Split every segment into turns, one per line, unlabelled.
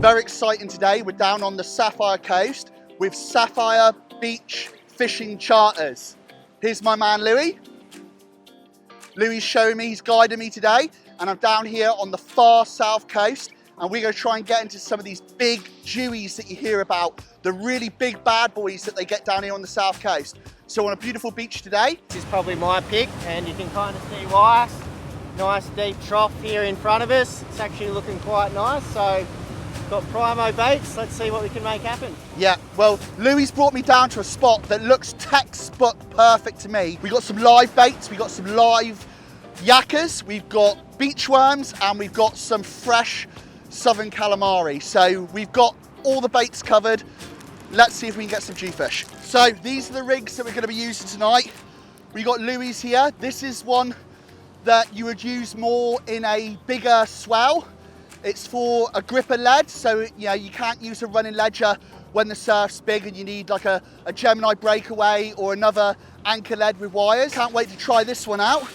very exciting today. We're down on the Sapphire Coast with Sapphire Beach Fishing Charters. Here's my man Louis. Louis showing me, he's guiding me today, and I'm down here on the far south coast, and we're going to try and get into some of these big Jewies that you hear about, the really big bad boys that they get down here on the south coast. So on a beautiful beach today.
This is probably my pick, and you can kind of see why. Nice deep trough here in front of us. It's actually looking quite nice. So got primo baits. Let's see what we can make happen.
Yeah, well, Louis brought me down to a spot that looks textbook perfect to me. We got some live baits, we got some live yakkas, we've got beachworms, and we've got some fresh southern calamari. So we've got all the baits covered. Let's see if we can get some Jewfish. So these are the rigs that we're going to be using tonight. We got Louis here. This is one that you would use more in a bigger swell. It's for a gripper lead, so you can't use a running ledger when the surf's big and you need like a Gemini breakaway or another anchor lead with wires. Can't wait to try this one out.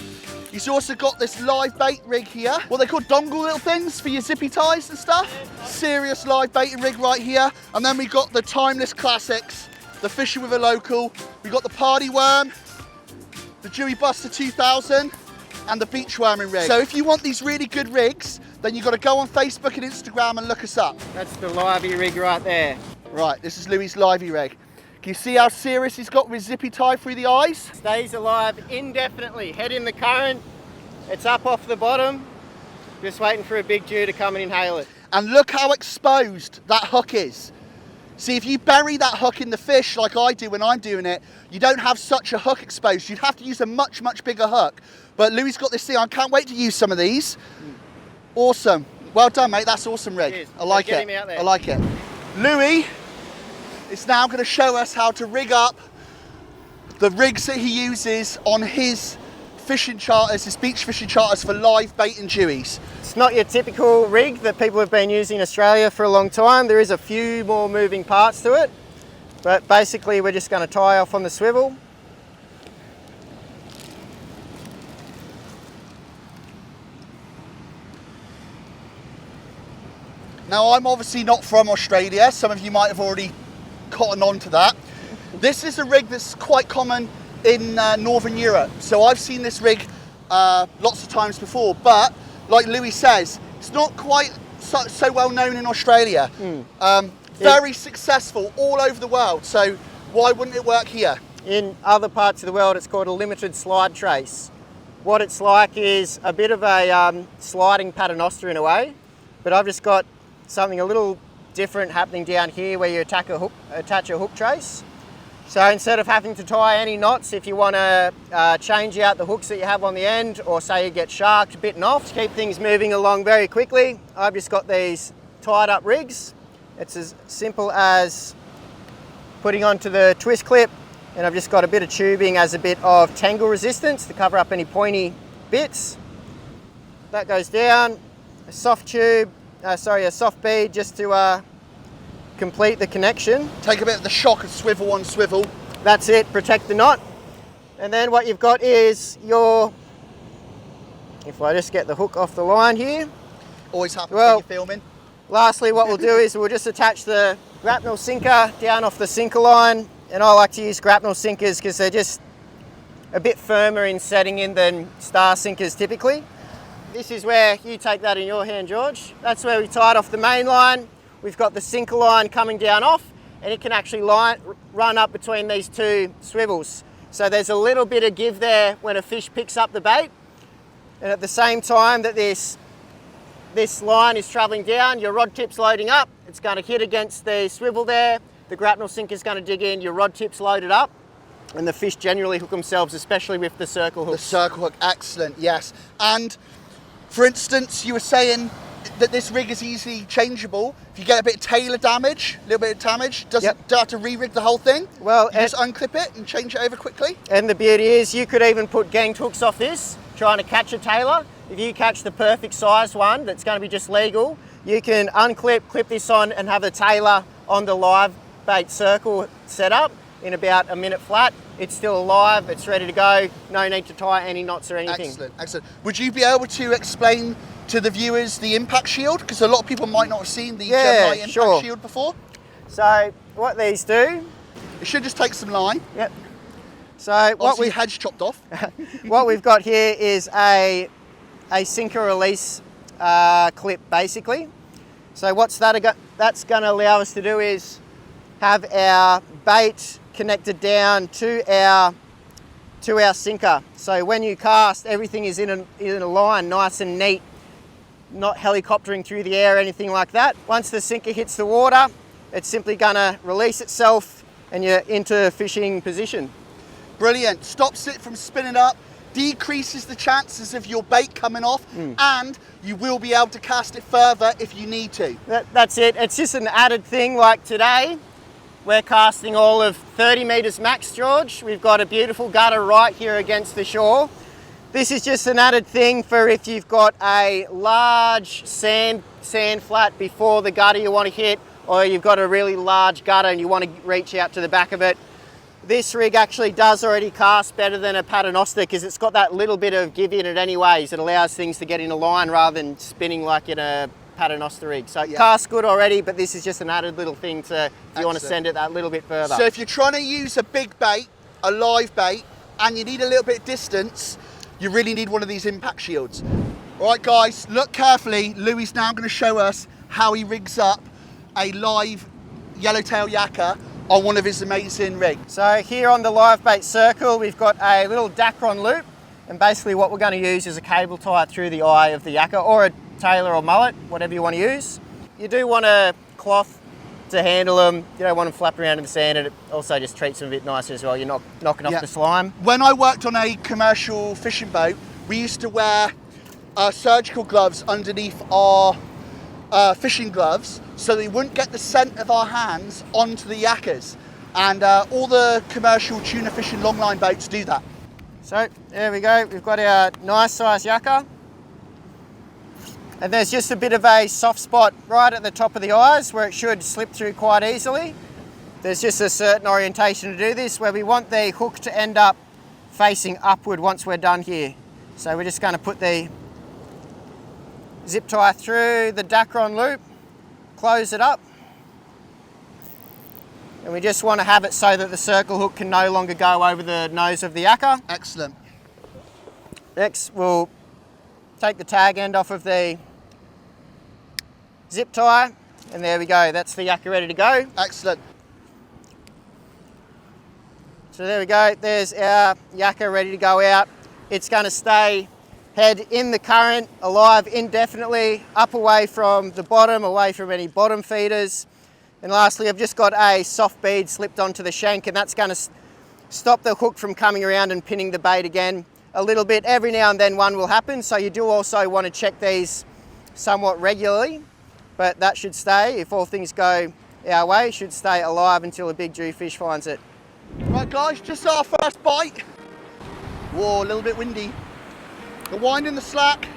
He's also got this live bait rig here. What they call dongle little things for your zippy ties and stuff. Serious live baiting rig right here. And then we got the timeless classics, the fishing with a local. We got the party worm, the Jewie Buster 2000, and the beach worming rig. So if you want these really good rigs, then you've got to go on Facebook and Instagram and look us up.
That's the livey rig right there.
Right, this is Louis' livey rig. Can you see how serious he's got with zippy tie through the eyes?
Stays alive indefinitely. Head in the current. It's up off the bottom. Just waiting for a big Jew to come and inhale it.
And look how exposed that hook is. See, if you bury that hook in the fish like I do when I'm doing it, you don't have such a hook exposed. You'd have to use a much, much bigger hook. But Louis got this thing. I can't wait to use some of these. Awesome. Well done, mate. That's awesome rig.
Cheers.
I like
Get
it.
him out there.
I like it. Louis is now going to show us how to rig up the rigs that he uses on his fishing charters, his beach fishing charters for live bait and Jewies.
It's not your typical rig that people have been using in Australia for a long time. There is a few more moving parts to it, but basically we're just going to tie off on the swivel.
Now, I'm obviously not from Australia. Some of you might have already cottoned on to that. This is a rig that's quite common in Northern Europe. So I've seen this rig lots of times before, but like Louis says, it's not quite so well known in Australia. Very successful all over the world. So why wouldn't it work here?
In other parts of the world, it's called a limited slide trace. What it's like is a bit of a sliding paternoster in a way, but I've just got something a little different happening down here where you attach a hook trace. So instead of having to tie any knots, if you want to change out the hooks that you have on the end, or say you get sharked, bitten off, to keep things moving along very quickly, I've just got these tied up rigs. It's as simple as putting onto the twist clip, and I've just got a bit of tubing as a bit of tangle resistance to cover up any pointy bits. That goes down, a soft tube, a soft bead just to complete the connection.
Take a bit of the shock of swivel on swivel.
That's it, protect the knot. And then what you've got is your, if I just get the hook off the line here.
Always happens when you're filming.
Lastly, what we'll do is we'll just attach the grapnel sinker down off the sinker line. And I like to use grapnel sinkers because they're just a bit firmer in setting in than star sinkers typically. This is where you take that in your hand, George. That's where we tied off the main line. We've got the sinker line coming down off, and it can actually run up between these two swivels. So there's a little bit of give there when a fish picks up the bait. And at the same time that this line is traveling down, your rod tip's loading up. It's going to hit against the swivel there. The grapnel sinker's going to dig in, your rod tip's loaded up. And the fish generally hook themselves, especially with the circle hook.
The circle hook, excellent, yes. And for instance, you were saying that this rig is easily changeable. If you get a bit of Tailor damage, a little bit of damage, don't have to re-rig the whole thing.
Well,
you just unclip it and change it over quickly.
And the beauty is you could even put ganged hooks off this, trying to catch a Tailor. If you catch the perfect size one that's going to be just legal, you can unclip, clip this on and have a Tailor on the live bait circle setup in about a minute flat. It's still alive, it's ready to go, no need to tie any knots or anything.
Excellent, excellent. Would you be able to explain to the viewers the impact shield? Because a lot of people might not have seen the
Yeah,
Gemini impact shield before.
So what these do...
It should just take some line.
Yep. So what
we hedge chopped off.
what we've got here is a sinker release clip, basically. So what's that's going to allow us to do is have our bait connected down to our sinker. So when you cast, everything is in a line, nice and neat, not helicoptering through the air or anything like that. Once the sinker hits the water, it's simply going to release itself and you're into fishing position.
Brilliant. Stops it from spinning up, decreases the chances of your bait coming off, and you will be able to cast it further if you need to.
That's it. It's just an added thing. Like today, we're casting all of 30 metres max, George. We've got a beautiful gutter right here against the shore. This is just an added thing for if you've got a large sand flat before the gutter you want to hit, or you've got a really large gutter and you want to reach out to the back of it. This rig actually does already cast better than a paternoster because it's got that little bit of give in it anyways. It allows things to get in a line rather than spinning like in a paternoster rig. So it casts good already, but this is just an added little thing to, if you want to send it that little bit further.
So if you're trying to use a big bait, a live bait, and you need a little bit of distance, you really need one of these impact shields. All right, guys, look carefully. Louie's now going to show us how he rigs up a live yellowtail yakka on one of his amazing rigs.
So here on the live bait circle, we've got a little Dacron loop, and basically what we're going to use is a cable tie through the eye of the yakka, or a Tailor or mullet, whatever you want to use. You do want a cloth to handle them. You don't want them flapping around in the sand, and it also just treats them a bit nicer as well. You're not knocking off the slime.
When I worked on a commercial fishing boat, we used to wear surgical gloves underneath our fishing gloves so they wouldn't get the scent of our hands onto the yakkas. And all the commercial tuna fishing longline boats do that.
So there we go, we've got our nice size yakka. And there's just a bit of a soft spot right at the top of the eyes where it should slip through quite easily. There's just a certain orientation to do this where we want the hook to end up facing upward once we're done here. So we're just going to put the zip tie through the Dacron loop, close it up, and we just want to have it so that the circle hook can no longer go over the nose of the yakka.
Excellent.
Next, we'll take the tag end off of the zip tie, and there we go, that's the yakka ready to go.
Excellent.
So there we go, there's our yakka ready to go out. It's going to stay head in the current, alive indefinitely, up away from the bottom, away from any bottom feeders. And lastly, I've just got a soft bead slipped onto the shank, and that's going to stop the hook from coming around and pinning the bait again a little bit. Every now and then one will happen, so you do also want to check these somewhat regularly, but that should stay, if all things go our way, should stay alive until a big jewfish finds it.
Right guys, just our first bite. Whoa, a little bit windy. The wind in the slack.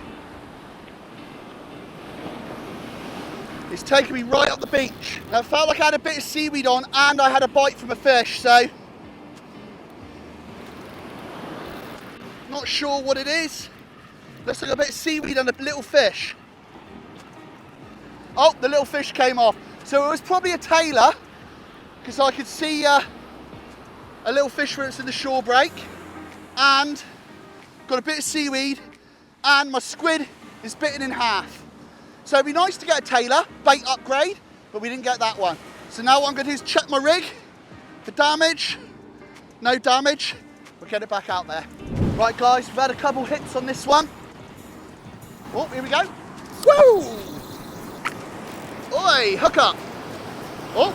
It's taking me right up the beach. Now, it felt like I had a bit of seaweed on and I had a bite from a fish, so not sure what it is. Looks like a bit of seaweed and a little fish. Oh, the little fish came off. So it was probably a Tailor, because I could see a little fish when it's in the shore break, and got a bit of seaweed, and my squid is bitten in half. So it'd be nice to get a Tailor bait upgrade, but we didn't get that one. So now what I'm going to do is check my rig for damage. No damage. We'll get it back out there. Right guys, we've had a couple hits on this one. Oh, here we go. Woo! Oi, hook up. Oh,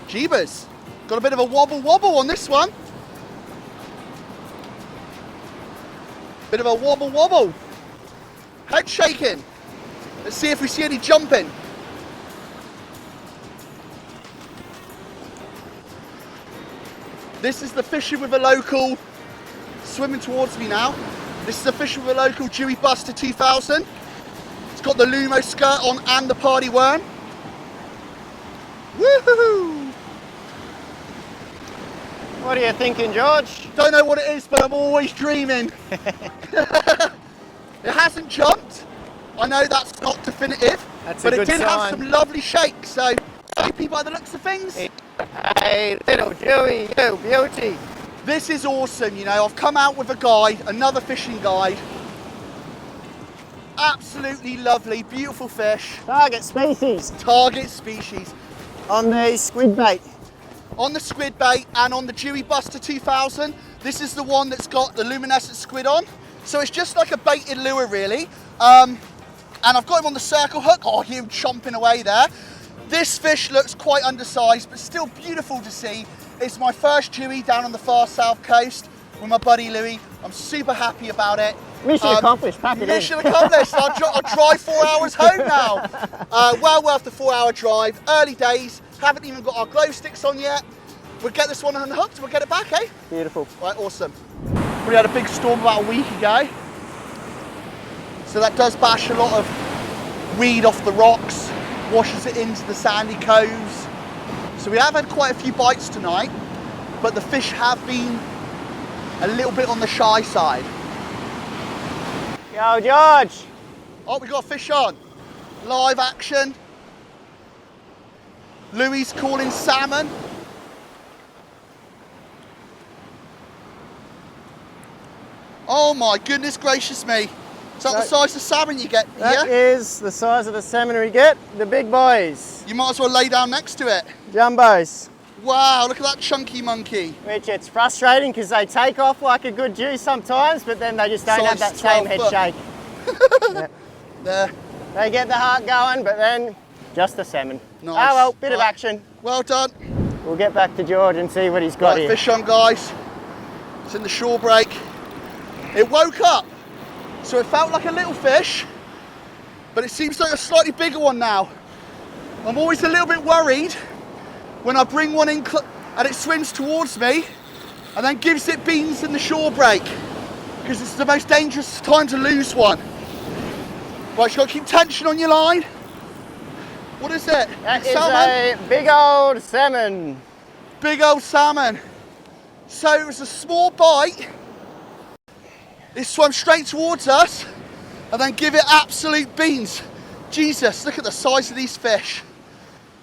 jeebus. Got a bit of a wobble on this one. Bit of a wobble. Head shaking. Let's see if we see any jumping. This is the fishing with a local swimming towards me now. This is the fishing with a local Jewie Buster 2000. It's got the Lumo skirt on and the party worm. Woohoo!
What are you thinking, George?
Don't know what it is, but I'm always dreaming. It hasn't jumped. I know that's not definitive, but it did have some lovely shakes. So happy by the looks of things.
Hey, little Jewie, you beauty.
This is awesome. You know, I've come out with a guide, another fishing guide. Absolutely lovely, beautiful fish.
Target species.
Target species.
On the squid bait.
On the squid bait and on the Jewie Buster 2000. This is the one that's got the luminescent squid on. So it's just like a baited lure really. And I've got him on the circle hook. Oh, you chomping away there. This fish looks quite undersized, but still beautiful to see. It's my first Jewie down on the far south coast with my buddy Louis. I'm super happy about it.
Mission accomplished, pack it
Mission accomplished. I'll drive 4 hours home now. Well worth the 4 hour drive. Early days, haven't even got our glow sticks on yet. We'll get this one unhooked and we'll get it back, eh?
Beautiful.
Right, awesome. We had a big storm about a week ago. So that does bash a lot of weed off the rocks, washes it into the sandy coves. So we have had quite a few bites tonight, but the fish have been a little bit on the shy side.
Yo, George.
Oh, we got a fish on. Live action. Louis calling salmon. Oh my goodness gracious me. Is that the size of salmon you get here?
That is the size of the salmon we get, the big boys.
You might as well lay down next to it.
Jumbos.
Wow, look at that chunky monkey.
Which it's frustrating because they take off like a good Jew sometimes, but then they just don't have that same head shake. Yeah.
There.
They get the heart going, but then just a salmon.
Nice.
Oh well, bit of action.
Well done.
We'll get back to George and see what he's got here.
Fish on, guys. It's in the shore break. It woke up, so it felt like a little fish, but it seems like a slightly bigger one now. I'm always a little bit worried when I bring one in and it swims towards me and then gives it beans in the shore break, because it's the most dangerous time to lose one. Right, you've got to keep tension on your line. What is it?
That is a big old salmon.
Big old salmon. So it was a small bite. It swam straight towards us and then give it absolute beans. Jesus, look at the size of these fish.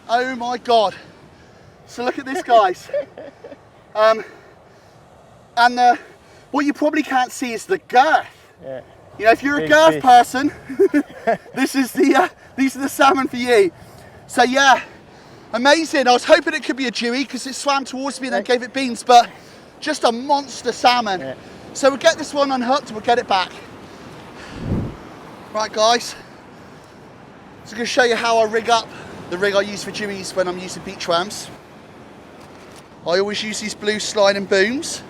Oh my God. So look at this, guys. What you probably can't see is the girth.
Yeah.
You know, if you're a girth person, these are the salmon for you. So yeah, amazing. I was hoping it could be a Jewie because it swam towards me and then gave it beans, but just a monster salmon. Yeah. So we'll get this one unhooked and we'll get it back. Right, guys. So I'm going to show you how I rig up the rig I use for Jewies when I'm using beachworms. I always use these blue sliding booms.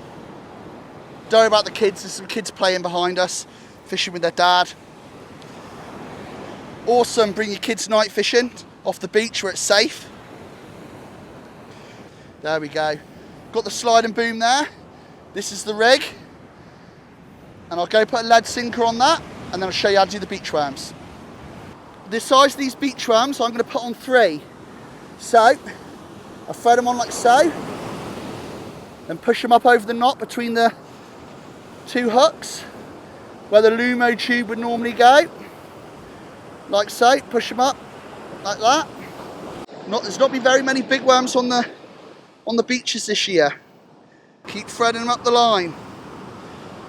Don't worry about the kids, there's some kids playing behind us, fishing with their dad. Awesome, bring your kids night fishing off the beach where it's safe. There we go. Got the sliding boom there. This is the rig. And I'll go put a lead sinker on that, and then I'll show you how to do the beachworms. The size of these beachworms I'm going to put on 3. So, I'll throw them on like so, then push them up over the knot between the 2 hooks, where the Lumo tube would normally go. Like so, push them up, like that. There's not been very many big worms on the beaches this year. Keep threading them up the line.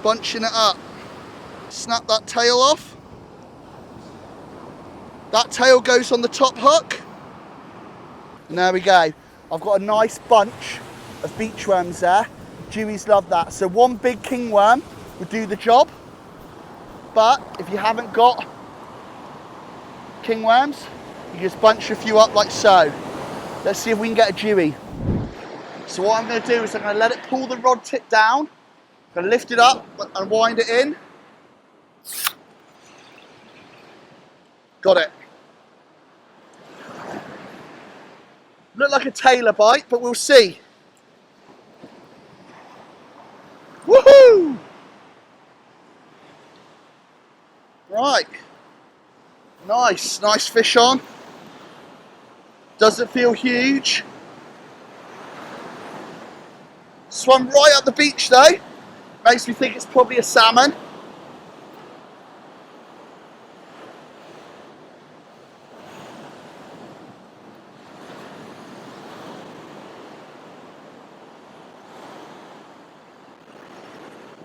Bunching it up. Snap that tail off. That tail goes on the top hook. And there we go. I've got a nice bunch of beachworms there. Jewies love that. So one big king worm would do the job. But if you haven't got king worms, you just bunch a few up like so. Let's see if we can get a Jewie. So what I'm going to do is I'm going to let it pull the rod tip down. I'm going to lift it up and wind it in. Got it. Look like a Tailor bite, but we'll see. Woohoo! Right. Nice fish on. Doesn't feel huge. Swam right up the beach though. Makes me think it's probably a salmon.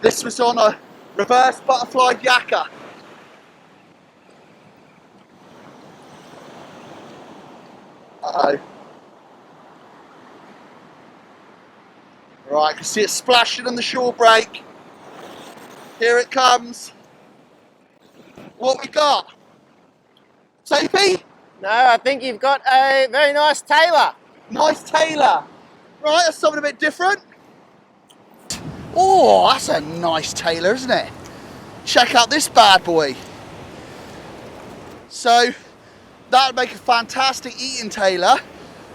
This was on a reverse butterfly yakka. Uh-oh. Right, I can see it splashing on the shore break. Here it comes. What we got? Soapy?
No, I think you've got a very nice Tailor.
Nice Tailor. Right, that's something a bit different. Oh, that's a nice Tailor, isn't it? Check out this bad boy. So, that would make a fantastic eating Tailor.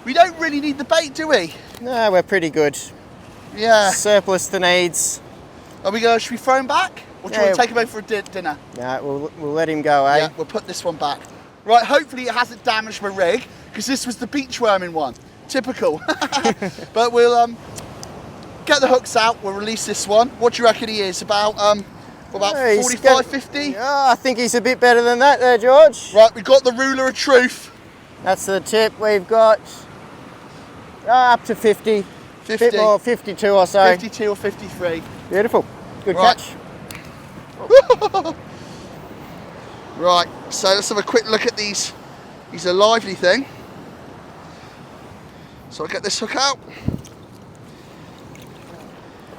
We don't really need the bait, do we?
No, we're pretty good.
Yeah.
Surplus to needs.
Should we throw him back? Or do you want to take him over for a dinner?
No, we'll let him go, eh?
Yeah, we'll put this one back. Right, hopefully it hasn't damaged my rig, because this was the beachworming one. Typical. But we'll get the hooks out, we'll release this one. What do you reckon he is? About 45, 50?
Yeah, I think he's a bit better than that there, George.
Right, we've got the ruler of truth.
That's the tip. We've got up to 50.
50.
Bit more, 52 or so.
52 or 53.
Beautiful. Good
Right.
catch.
Right, so let's have a quick look at these. He's a lively thing. So I'll get this hook out.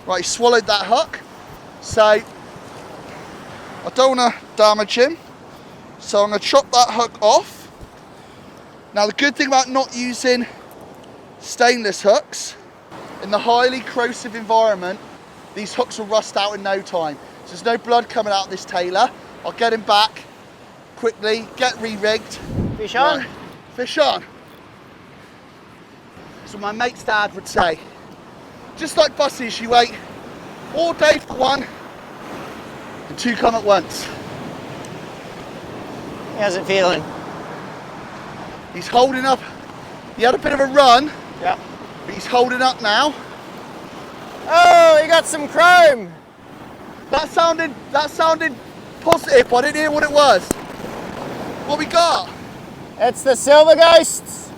Right, he swallowed that hook. So I don't want to damage him. So I'm going to chop that hook off. Now the good thing about not using stainless hooks, in the highly corrosive environment, these hooks will rust out in no time. So there's no blood coming out of this Tailor. I'll get him back quickly, get re-rigged.
Fish on.
Right, fish on. So my mate's dad would say, just like buses, you wait all day for one and two come at once.
How's it feeling?
He's holding up. He had a bit of a run,
Yeah.
but he's holding up now.
Oh, you got some chrome.
That sounded positive, but I didn't hear what it was. What we got?
It's the silver ghosts.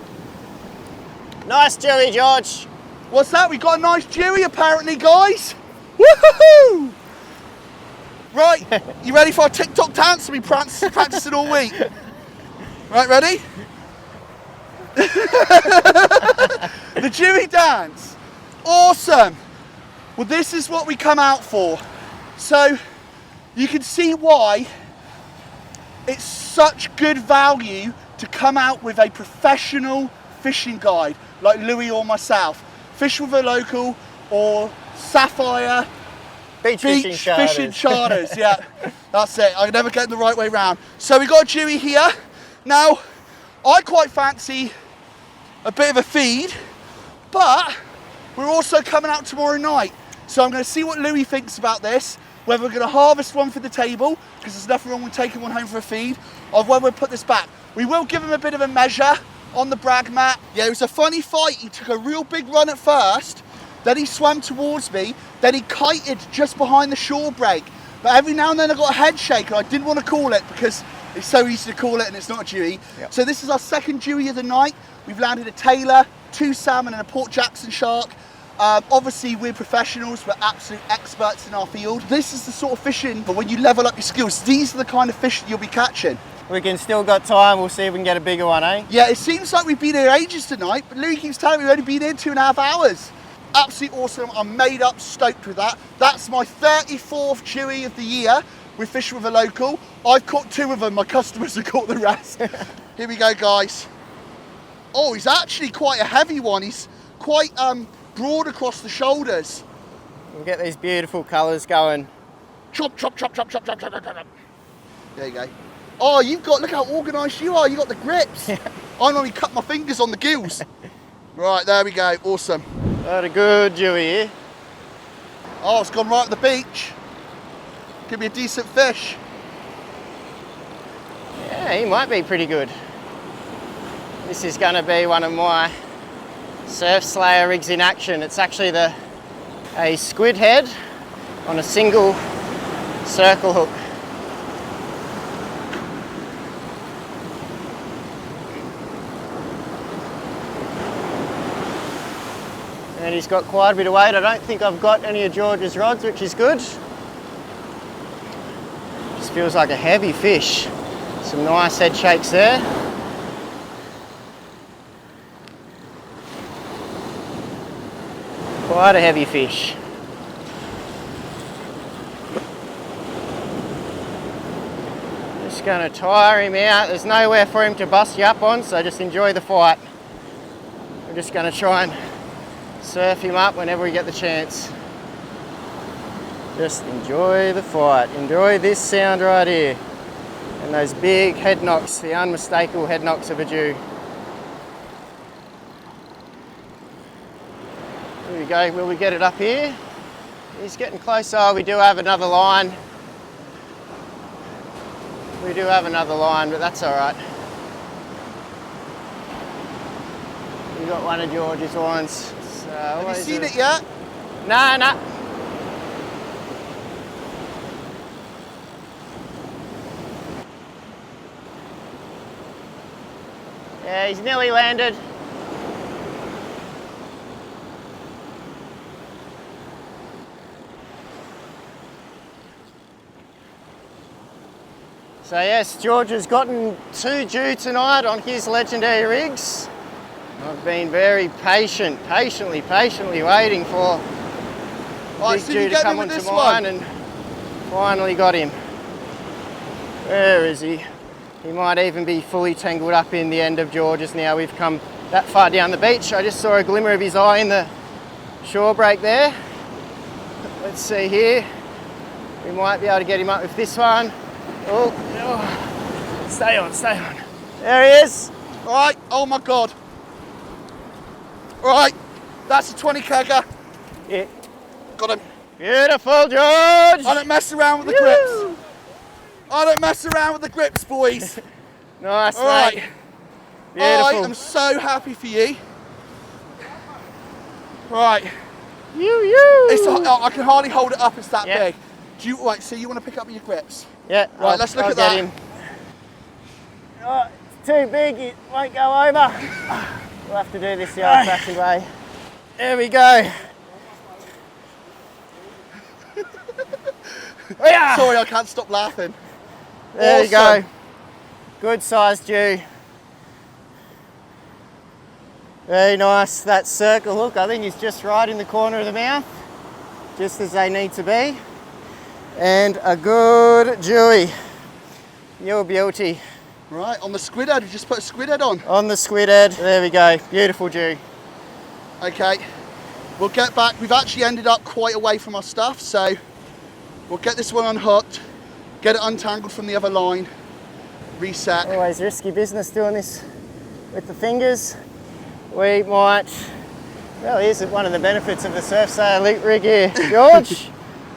Nice Jewie, George.
What's that? We got a nice Jewie apparently, guys. Woohoo! Right, you ready for our TikTok dance? We've been practicing all week. Right, ready? The Jewie dance. Awesome. Well, this is what we come out for. So, you can see why it's such good value to come out with a professional fishing guide like Louis or myself. Fish with a local or Sapphire
Beach fishing
charters. Yeah, that's it. I can never get it the right way round. So we got a Jewie here. Now, I quite fancy a bit of a feed, but we're also coming out tomorrow night. So I'm going to see what Louis thinks about this, whether we're going to harvest one for the table, because there's nothing wrong with taking one home for a feed, or whether we'll put this back. We will give him a bit of a measure on the brag mat. Yeah, it was a funny fight. He took a real big run at first, then he swam towards me, then he kited just behind the shore break. But every now and then I got a head shake, and I didn't want to call it because it's so easy to call it and it's not a Jewie.
Yep.
So this is our second Jewie of the night. We've landed a Tailor, 2 salmon and a Port Jackson shark. Obviously we're professionals, we're absolute experts in our field. This is the sort of fishing, but when you level up your skills, these are the kind of fish that you'll be catching.
We can still got time. We'll see if we can get a bigger one, eh?
Yeah, it seems like we've been here ages tonight, but Louis keeps telling me we've only been here 2.5 hours. Absolutely awesome. I'm made up stoked with that. That's my 34th Jewie of the year with Fish with a Local. I've caught 2 of them, my customers have caught the rest. Here we go, guys. Oh, he's actually quite a heavy one. He's quite broad across the shoulders.
We'll get these beautiful colours going.
Chop, chop, chop, chop, chop, chop, chop, chop, chop. There you go. Oh, you've got, look how organised you are. You've got the grips. I normally cut my fingers on the gills. Right, there we go. Awesome.
What a good Jewie here.
Oh, it's gone right at the beach. Could be a decent fish.
Yeah, he might be pretty good. This is going to be one of my surf slayer rigs in action. It's actually a squid head on a single circle hook. And he's got quite a bit of weight. I don't think I've got any of George's rods, which is good. feels like a heavy fish. Some nice head shakes there. Quite a heavy fish. Just going to tire him out. There's nowhere for him to bust you up on, so just enjoy the fight. We're just going to try and surf him up whenever we get the chance. Just enjoy the fight. Enjoy this sound right here. And those big head knocks, the unmistakable head knocks of a Jew. Here we go. Will we get it up here? He's getting closer. Oh, we do have another line. We do have another line, but that's all right. We got one of George's lines. So
have you seen it yet?
Nah. Yeah, he's nearly landed. So yes, George has gotten 2 Jew tonight on his legendary rigs. I've been very patiently waiting for big Jew to come onto mine and finally got him. Where is he? He might even be fully tangled up in the end of George's now. We've come that far down the beach. I just saw a glimmer of his eye in the shore break there. Let's see here. We might be able to get him up with this one. Oh. Stay on. There he is.
All right, oh my God. All right, that's a 20 kegger.
Yeah.
Got him.
Beautiful, George.
I don't mess around with the grips. I don't mess around with the grips, boys.
Nice,
all right.
mate. Beautiful.
I am so happy for you. Right. I can hardly hold it up, it's that big. Right, so you want to pick up your grips?
Yeah.
Right, let's look at that.
Him. Oh, it's too big, it won't go over. We'll have to do this the old-fashioned way. There we go.
Sorry, I can't stop laughing.
There you go. Good sized Jew. Very nice. That circle hook, I think, is just right in the corner of the mouth, just as they need to be. And a good Jewie. Your beauty.
Right, on the squid head, we just put a squid head on.
On the squid head, there we go. Beautiful Jew.
Okay, we'll get back. We've actually ended up quite away from our stuff, so we'll get this one unhooked, get it untangled from the other line, reset.
Always risky business doing this with the fingers. We might, well, here's one of the benefits of the Surf Sail Elite rig here. George,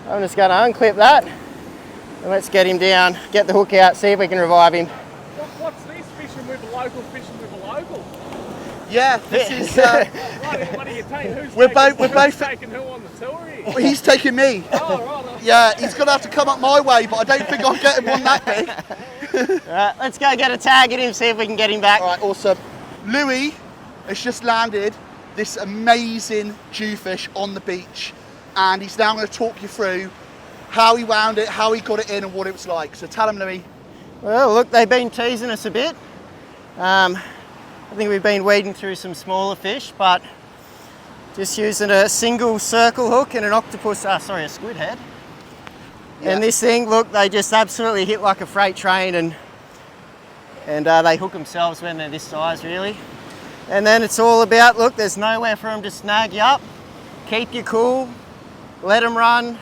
I'm just going to unclip that and let's get him down, get the hook out, see if we can revive him.
What's this, fishing with a local, fishing with a local?
Yeah, this is...
what are you taking? Who's
we're both
taking who on the tour here?
Well, he's taking me.
Oh, right.
Yeah, he's going to have to come up my way, but I don't think I'll get him one that big.
Right, let's go get a tag at him, see if we can get him back.
All right, awesome. Louis has just landed this amazing Jewfish on the beach, and he's now going to talk you through how he wound it, how he got it in, and what it was like. So tell him, Louis.
Well, look, they've been teasing us a bit. I think we've been weeding through some smaller fish, but just using a single circle hook and an a squid head. Yeah. And this thing, look, they just absolutely hit like a freight train, and they hook themselves when they're this size, really. And then it's all about, look, there's nowhere for them to snag you up. Keep you cool, let them run,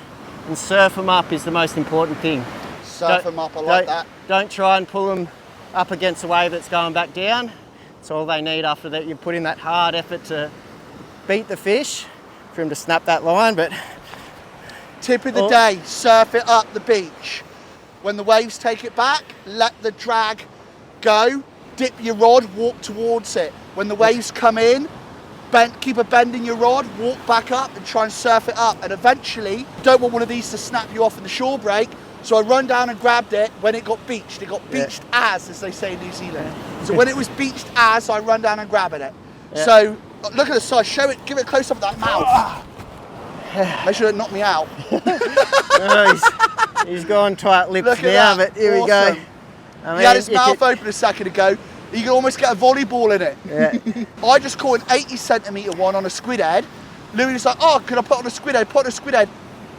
and surf them up is the most important thing.
Surf them up, I like that.
Don't try and pull them up against a wave that's going back down. It's all they need after that. You put in that hard effort to beat the fish for him to snap that line. But
tip of the day, surf it up the beach. When the waves take it back, let the drag go, dip your rod, walk towards it. When the waves come in, keep a bend in your rod, walk back up and try and surf it up. And eventually, don't want one of these to snap you off in the shore break. So I run down and grabbed it when it got beached. It got beached as they say in New Zealand. So when it was beached as, I run down and grabbing it. So look at the size, show it, give it a close up of that mouth. Make sure it knock me out.
Oh, he's gone tight-lipped
Look at
now,
that.
but here we
Awesome.
go. I mean,
He had his
you
mouth open a second ago. You can almost get a volleyball in it.
Yeah.
I just caught an 80 centimetre one on a squid head. Louis was like, oh, can I put on a squid head? Put on a squid head.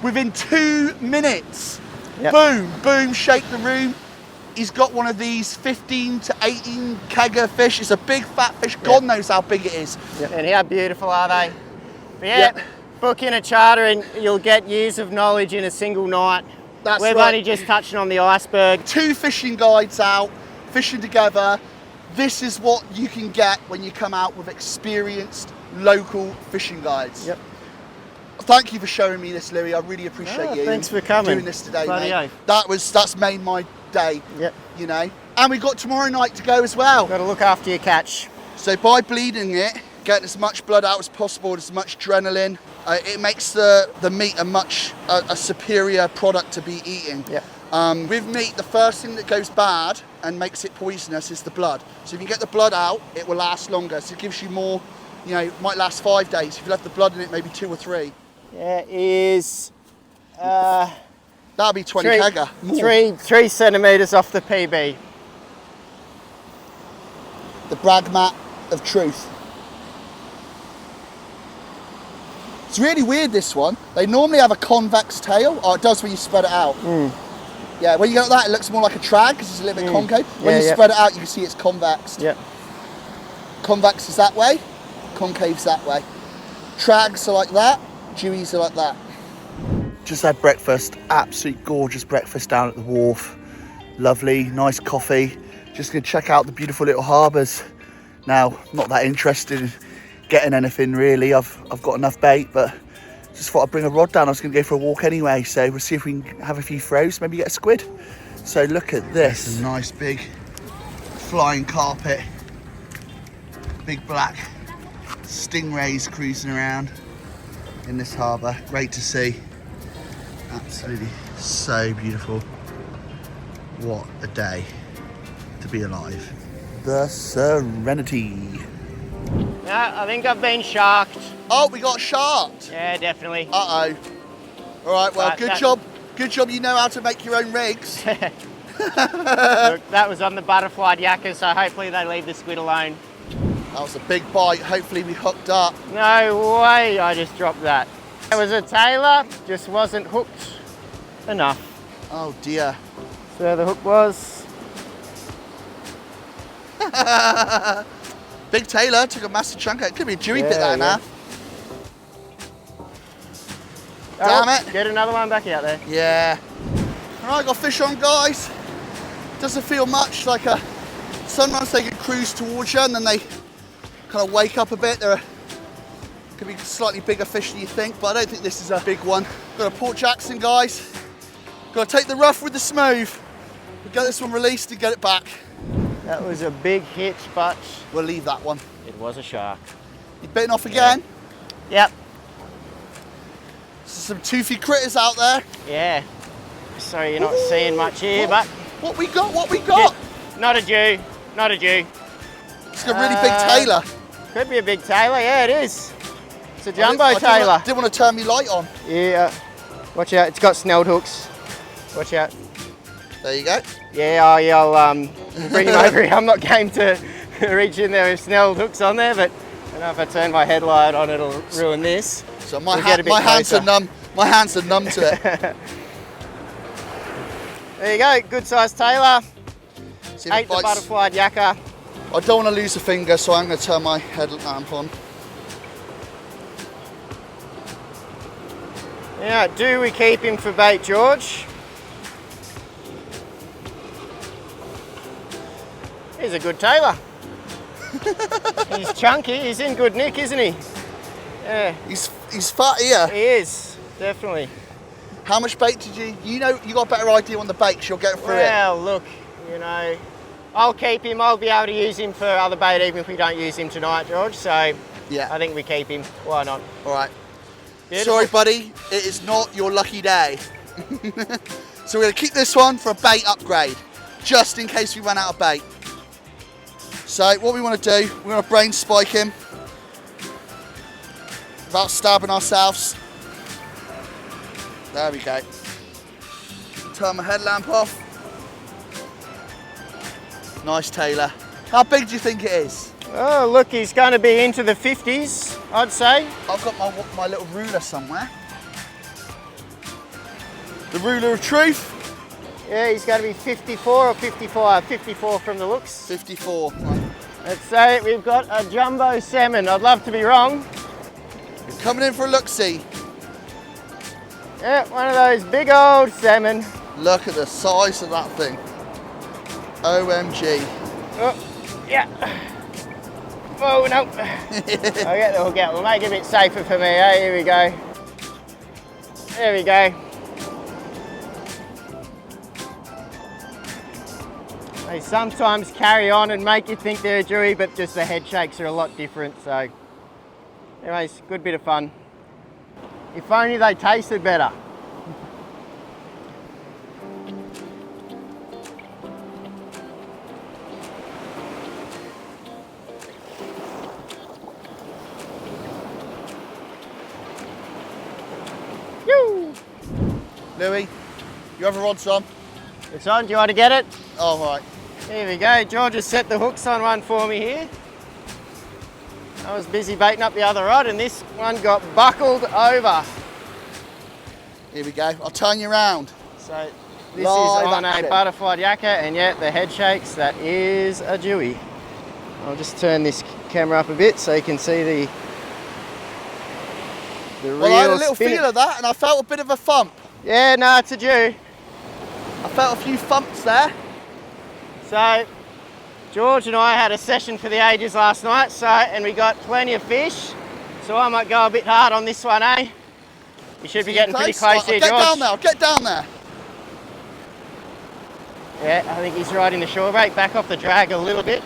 Within 2 minutes,
Yep.
boom, boom, shake the room. He's got one of these 15 to 18 kegger fish. It's a big fat fish. God knows how big it is.
Yep. And how beautiful are they? But yeah,
Yep.
book in a charter and you'll get years of knowledge in a single night.
That's
We're
right.
only just touching on the iceberg.
2 fishing guides out, fishing together. This is what you can get when you come out with experienced local fishing guides.
Yep.
Thank you for showing me this, Louis. I really appreciate you.
Thanks for coming.
Doing this today,
Bloody
mate.
oath.
That's made my day.
Yep.
You know. And we've got tomorrow night to go as well.
Got to look after your catch.
So by bleeding it, getting as much blood out as possible, as much adrenaline, it makes the meat a superior product to be eating.
Yep.
With meat, the first thing that goes bad and makes it poisonous is the blood. So if you get the blood out, it will last longer. So it gives you more, you know, it might last 5 days. If you left the blood in it, maybe 2 or 3.
Yeah, it is
That'll be 20 kegger. More.
3 centimetres off the PB.
The brag mat of truth. It's really weird, this one. They normally have a convex tail. Oh, it does when you spread it out. Yeah, when you go like that, it looks more like a trag because it's a little bit concave. When you spread it out, you can see it's convex.
Yep.
Convex is that way, concave's that way. Trags are like that, Jewies are like that. Just had breakfast, absolute gorgeous breakfast down at the wharf. Lovely, nice coffee. Just gonna check out the beautiful little harbours. Now, not that interested in getting anything really. I've got enough bait, but just thought I'd bring a rod down. I was gonna go for a walk anyway, so we'll see if we can have a few throws, maybe get a squid. So look at this. This is a nice big flying carpet. Big black stingrays cruising around in this harbour. Great to see. Absolutely so beautiful. What a day to be alive. The Serenity.
Yeah, I think I've been sharked.
Oh, we got sharked.
Yeah, definitely.
Uh-oh. All right, well,
But
good
that-
job. Good job you know how to make your own rigs.
Look, that was on the butterfly yakka, so hopefully they leave the squid alone.
That was a big bite. Hopefully we hooked up.
No way I just dropped that. It was a Tailor, just wasn't hooked enough.
Oh dear.
So the hook was...
Big Tailor took a massive chunk out. It could be a Jewie bit that now. Damn it.
Get another one back out there.
Yeah. All right, got fish on, guys. Doesn't feel much like a... Sometimes they can cruise towards you and then they kind of wake up a bit. They're could be slightly bigger fish than you think, but I don't think this is a big one. Got a Port Jackson, guys. Got to take the rough with the smooth. We'll get this one released and get it back.
That was a big hit, but
We'll leave that one.
it was a shark.
You bitten off again?
Yep.
Some toothy critters out there.
Yeah. So you're not seeing much here, but
What we got? What we got?
not a Jew. Not a Jew.
It's a really big Tailor.
Could be a big Tailor. Yeah, it is. It's a jumbo
I
Tailor.
didn't want to turn my light on.
Yeah. Watch out. It's got snelled hooks. Watch out.
There you go.
Yeah, I'll bring him over here. I'm not game to reach in there with snelled hooks on there, but I know if I turn my headlight on, it'll ruin this.
So my,
We'll get a bit
my hands are
closer.
numb. My hands are numb to it.
There you go. Good sized Tailor.
See if it
Ate the
bites.
butterfly yakka.
I don't want to lose a finger, so I'm going to turn my headlamp on.
Yeah, do we keep him for bait, George? He's a good Tailor. He's chunky, he's in good nick, isn't he? Yeah,
He's fat here.
he is, definitely.
How much bait did you? You know, you got a better idea on the baits. You'll get through it.
Well, look, you know, I'll keep him. I'll be able to use him for other bait even if we don't use him tonight, George. So
Yeah.
I think we keep him. Why not?
All right.
Beautiful.
Sorry, buddy. It is not your lucky day. So we're going to keep this one for a bait upgrade, just in case we run out of bait. So what we want to do, we're going to brain spike him without stabbing ourselves. There we go. Turn my headlamp off. Nice Tailor. How big do you think it is?
Oh, look, he's going to be into the 50s, I'd say.
I've got my little ruler somewhere. The ruler of truth.
Yeah, he's going to be 54 or 55. 54 from the looks.
54.
Let's say we've got a jumbo salmon. I'd love to be wrong.
You're coming in for a look-see.
Yeah, one of those big old salmon.
Look at the size of that thing. OMG.
Oh, yeah. Oh, no. I'll get the hook out. We'll make it a bit safer for me. Hey, here we go. There we go. They sometimes carry on and make you think they're a Jewie, but just the head shakes are a lot different. So, anyways, good bit of fun. If only they tasted better.
Louis, you have a rods on?
It's on, do you want to get it?
Oh, right.
Here we go, George has set the hooks on one for me here. I was busy baiting up the other rod and this one got buckled over.
Here we go, I'll turn you around.
So this
Live
is on
action.
a butterflied yakka and yet the head shakes, that is a Jewie. I'll just turn this camera up a bit so you can see the real
Well, I had a little
spin.
feel of that and I felt a bit of a thump.
Yeah, no, it's a Jew.
I felt a few thumps there.
So, George and I had a session for the ages last night, and we got plenty of fish. So I might go a bit hard on this one, eh? You should be getting pretty close here, George.
Get down there, I'll get down there.
Yeah, I think he's riding the shore break, back off the drag a little bit.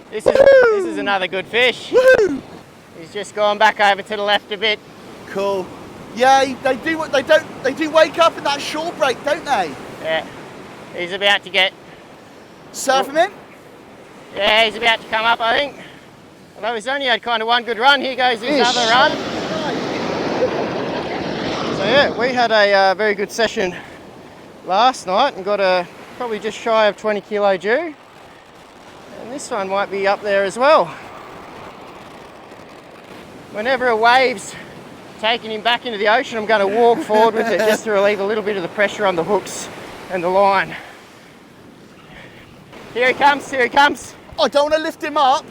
This is another good fish.
Woohoo!
He's just gone back over to the left a bit.
Cool. Yeah, they do wake up in that shore break, don't they?
Yeah, he's about to get...
Surf him in?
Yeah, he's about to come up, I think. Although he's only had kind of one good run. Here goes his other run. So yeah, we had a very good session last night and got a probably just shy of 20 kilo Jew. And this one might be up there as well. Whenever a wave's taking him back into the ocean, I'm going to walk forward with it just to relieve a little bit of the pressure on the hooks and the line. Here he comes, here he comes.
I don't want to lift him up.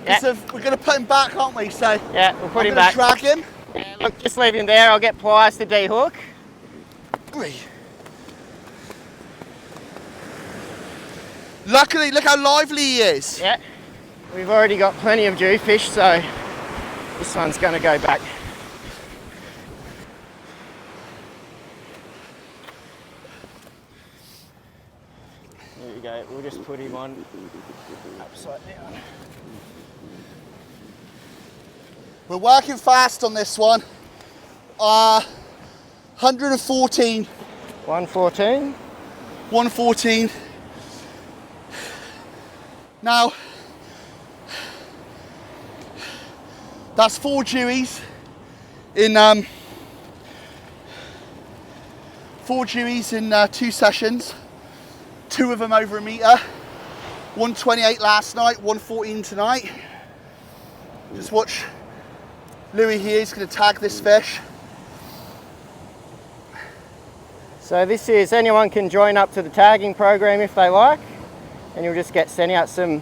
Yeah.
We're going to put him back, aren't we? So
Yeah, we'll put him
I'm
back.
going to drag him.
Yeah, look, just leave him there. I'll get pliers to de-hook.
Luckily, look how lively he is.
Yeah, we've already got plenty of Jew fish, so this one's going to go back. There we go. We'll just put him on upside down.
We're working fast on this one. 114.
114.
114. Now, that's 4 Jewies in 4 Jewies in 2 sessions. 2 of them over a metre. 128 last night, 114 tonight. Just watch Louis here, he's going to tag this fish.
So this is, anyone can join up to the tagging program if they like, and you'll just get sent out some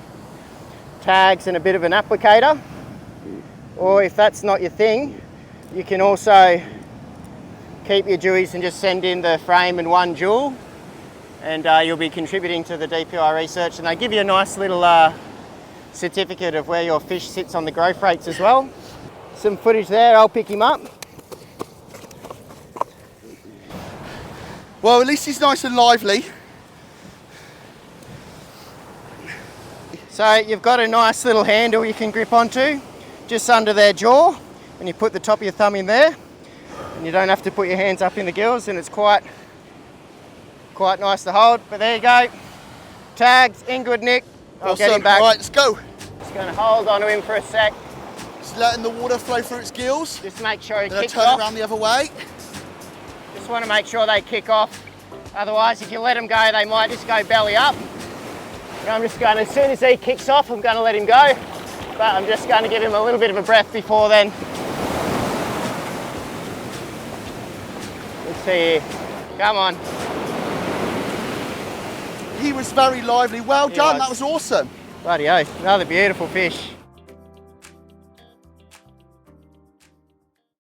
tags and a bit of an applicator. Or if that's not your thing, you can also keep your Jewies and just send in the frame and 1 jewel, and you'll be contributing to the DPI research, and they give you a nice little certificate of where your fish sits on the growth rates as well. Some footage there, I'll pick him up.
Well, at least he's nice and lively.
So you've got a nice little handle you can grip onto just under their jaw, and you put the top of your thumb in there, and you don't have to put your hands up in the gills, and it's quite nice to hold. But there you go, tagged in good nick. I'll get him back.
Right, let's go.
Just going to hold onto him for a sec.
Just letting the water flow through its gills.
Just make sure he
Then I
kicks
turn
off.
around the other way.
Just want to make sure they kick off. Otherwise, if you let them go, they might just go belly up. And I'm just going to, as soon as he kicks off, I'm going to let him go. But I'm just going to give him a little bit of a breath before then. Let's see here. Come on.
He was very lively. Well done, that was awesome.
Bloody oath, another beautiful fish.